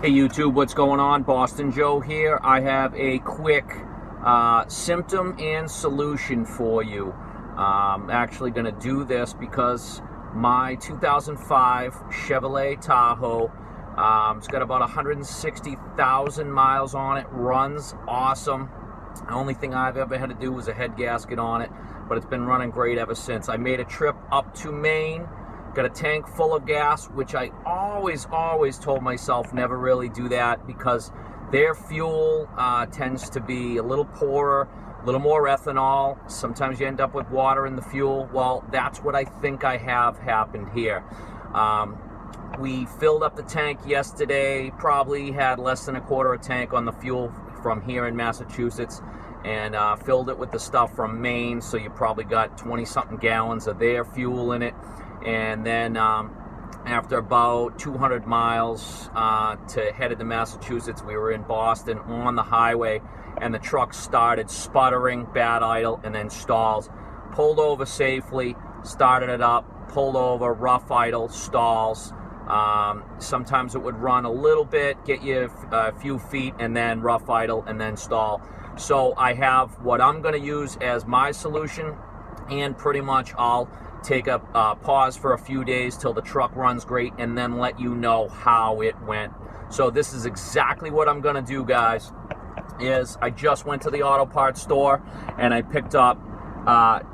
Hey YouTube, what's going on? Boston Joe here. I have a quick symptom and solution for you. I'm actually going to do this because my 2005 Chevrolet Tahoe, it's got about 160,000 miles on it, runs awesome. The only thing I've ever had to do was a head gasket on it, but it's been running great ever since. I made a trip up to Maine. Got a tank full of gas, which I always told myself never really do that because their fuel tends to be a little poorer, a little more ethanol. Sometimes you end up with water in the fuel. Well, that's what I think I have happened here. We filled up the tank yesterday, probably had less than a quarter of a tank on the fuel from here in Massachusetts, and filled it with the stuff from Maine, so you probably got 20-something gallons of their fuel in it. And then after about 200 miles headed to Massachusetts, we were in Boston on the highway, and the truck started sputtering, bad idle, and then stalls. Pulled over safely, started it up, pulled over, rough idle, stalls. Sometimes it would run a little bit, get you a few feet, and then rough idle, and then stall. So I have what I'm going to use as my solution, and pretty much I'll take a pause for a few days till the truck runs great and then let you know how it went. So this is exactly what I'm gonna do, guys. I just went to the auto parts store and I picked up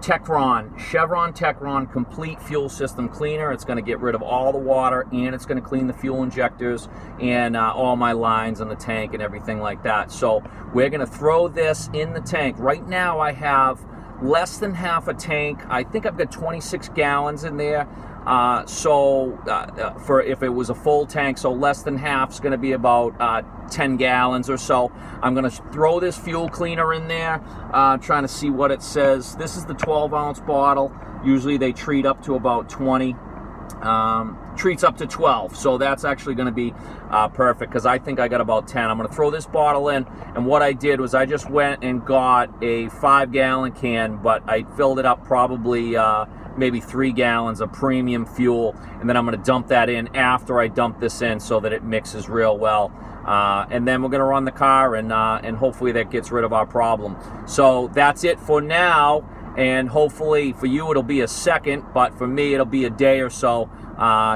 Chevron Techron Complete Fuel System Cleaner. It's gonna get rid of all the water, and it's gonna clean the fuel injectors and all my lines in the tank and everything like that. So we're gonna throw this in the tank. Right now I have less than half a tank. I think I've got 26 gallons in there. For if it was a full tank, so less than half is going to be about 10 gallons or so. I'm going to throw this fuel cleaner in there, trying to see what it says. This is the 12-ounce bottle. Usually they treat up to about 20. Treats up to 12, so that's actually going to be perfect because I think I got about 10. I'm going to throw this bottle in, and what I did was I just went and got a 5-gallon can, but I filled it up probably maybe 3 gallons of premium fuel, and then I'm going to dump that in after I dump this in so that it mixes real well. And then we're going to run the car, and hopefully that gets rid of our problem. So that's it for now. And hopefully for you it'll be a second, but for me it'll be a day or so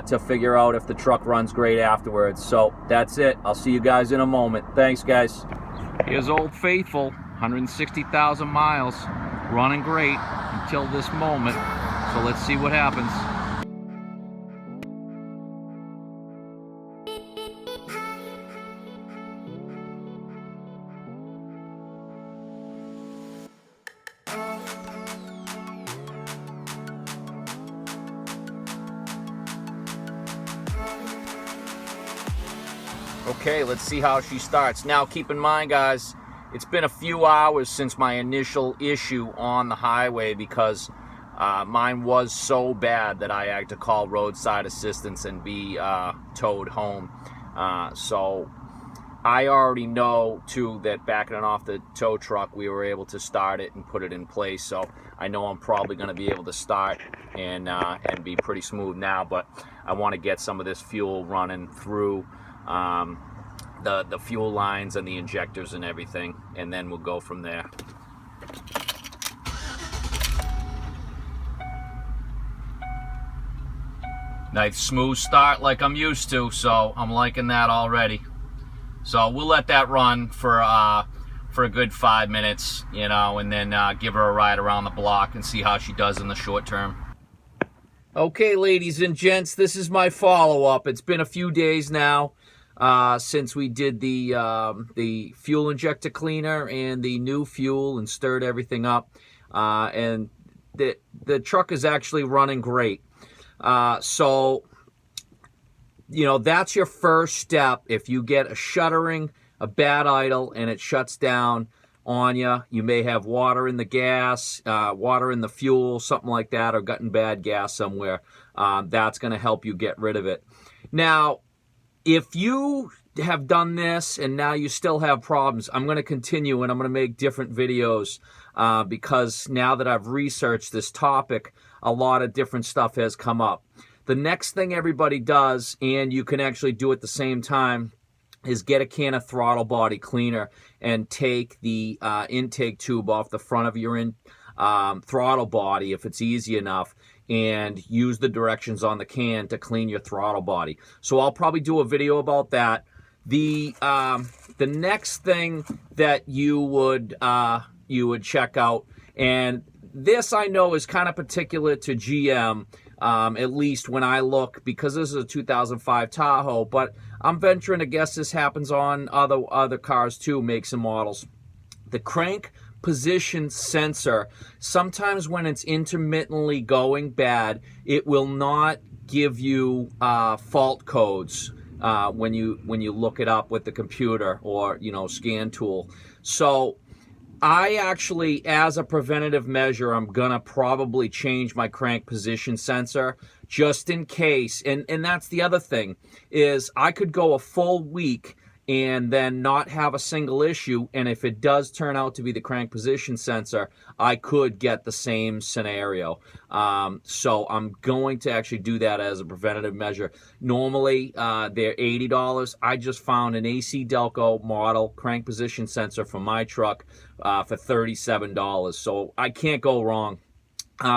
to figure out if the truck runs great afterwards. So that's it. I'll see you guys in a moment. Thanks, guys. Here's Old Faithful, 160,000 miles, running great until this moment. So let's see what happens. Okay, let's see how she starts. Now, keep in mind, guys, it's been a few hours since my initial issue on the highway because mine was so bad that I had to call roadside assistance and be towed home. So I already know, too, that backing it off the tow truck, we were able to start it and put it in place. So I know I'm probably going to be able to start and be pretty smooth now, but I want to get some of this fuel running through the fuel lines and the injectors and everything, and then we'll go from there. Nice smooth start like I'm used to, so I'm liking that already. So we'll let that run for a good 5 minutes, you know, and then give her a ride around the block and see how she does in the short term. Okay, ladies and gents, this is my follow-up. It's been a few days now since we did the fuel injector cleaner and the new fuel and stirred everything up, and the truck is actually running great. So, you know, that's your first step. If you get a shuttering, a bad idle, and it shuts down on you, you may have water in the gas, water in the fuel, something like that, or gotten bad gas somewhere. That's going to help you get rid of it. Now, if you have done this and now you still have problems, I'm going to continue and I'm going to make different videos because now that I've researched this topic, a lot of different stuff has come up. The next thing everybody does, and you can actually do at the same time, is get a can of throttle body cleaner and take the intake tube off the front of your throttle body, if it's easy enough, and use the directions on the can to clean your throttle body. So I'll probably do a video about that. The next thing that you would check out, and this I know is kind of particular to GM, at least when I look, because this is a 2005 Tahoe, but I'm venturing to guess this happens on other cars too, makes and models. The crank position sensor, sometimes when it's intermittently going bad, it will not give you fault codes when you look it up with the computer or scan tool. So I actually, as a preventative measure, I'm gonna probably change my crank position sensor just in case. And that's the other thing, is I could go a full week and then not have a single issue, and if it does turn out to be the crank position sensor, I could get the same scenario. So I'm going to actually do that as a preventative measure. Normally they're $80. I just found an AC Delco model crank position sensor for my truck for $37, so I can't go wrong.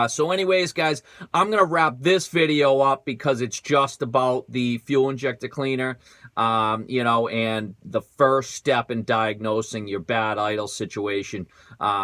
So anyways, guys, I'm going to wrap this video up because it's just about the fuel injector cleaner, and the first step in diagnosing your bad idle situation.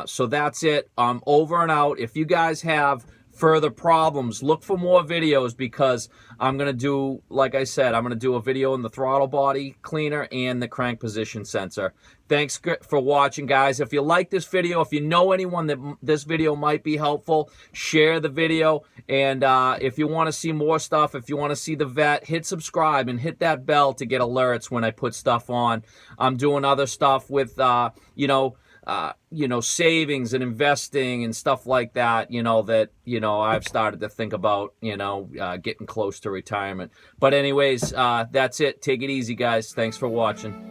So that's it. I'm over and out. If you guys have further problems, look for more videos, because I'm going to do, like I said, I'm going to do a video on the throttle body cleaner and the crank position sensor. Thanks for watching, guys. If you like this video, if you know anyone that this video might be helpful, share the video. And if you want to see more stuff, if you want to see the vet, hit subscribe and hit that bell to get alerts when I put stuff on. I'm doing other stuff with, savings and investing and stuff like that, I've started to think about, getting close to retirement. But anyways, that's it. Take it easy, guys. Thanks for watching.